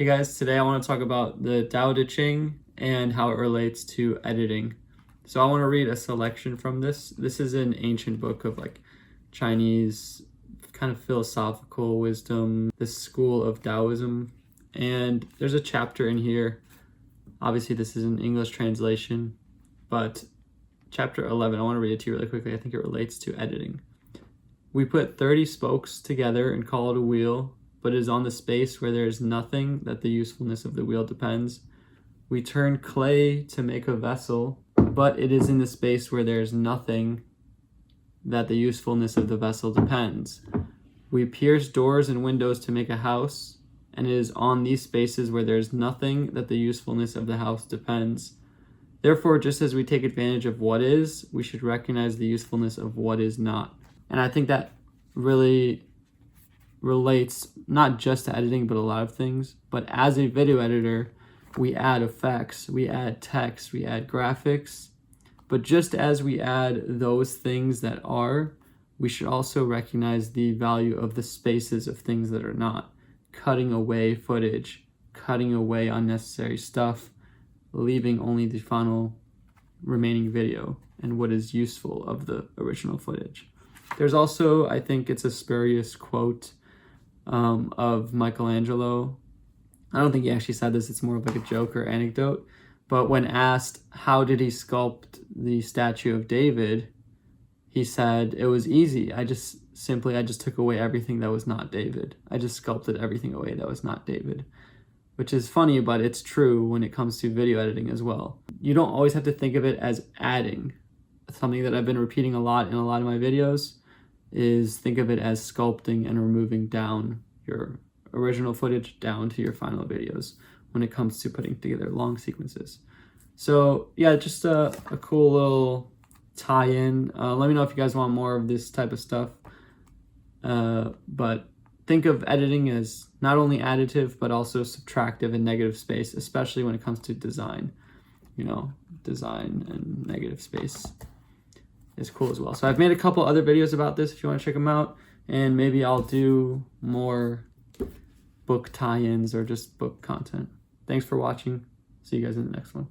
Hey guys, today I want to talk about the Tao Te Ching and how it relates to editing. So I want to read a selection from this. This is an ancient book of like Chinese kind of philosophical wisdom, this school of Taoism. And there's a chapter in here. Obviously this is an English translation, but chapter 11, I want to read it to you really quickly. I think it relates to editing. We put 30 spokes together and call it a wheel, but it is on the space where there is nothing that the usefulness of the wheel depends. We turn clay to make a vessel, but it is in the space where there is nothing that the usefulness of the vessel depends. We pierce doors and windows to make a house, and it is on these spaces where there is nothing that the usefulness of the house depends. Therefore, just as we take advantage of what is, we should recognize the usefulness of what is not. And I think that really relates not just to editing, but a lot of things. But as a video editor, we add effects, we add text, we add graphics. But just as we add those things that are, we should also recognize the value of the spaces of things that are not. Cutting away footage, cutting away unnecessary stuff, leaving only the final remaining video and what is useful of the original footage. There's also, I think it's a spurious quote of Michelangelo. I don't think he actually said this, it's more of like a joke or anecdote. But when asked how did he sculpt the statue of David, he said, it was easy. I just took away everything that was not David. I just sculpted everything away that was not David. Which is funny, but it's true when it comes to video editing as well. You don't always have to think of it as adding. Something that I've been repeating a lot in a lot of my videos is think of it as sculpting and removing down your original footage down to your final videos when it comes to putting together long sequences. So yeah, just a cool little tie-in. Let me know if you guys want more of this type of stuff. But think of editing as not only additive, but also subtractive and negative space, especially when it comes to design. You know, design and negative space is cool as well. So I've made a couple other videos about this if you want to check them out, and maybe I'll do more book tie-ins or just book content. Thanks for watching. See you guys in the next one.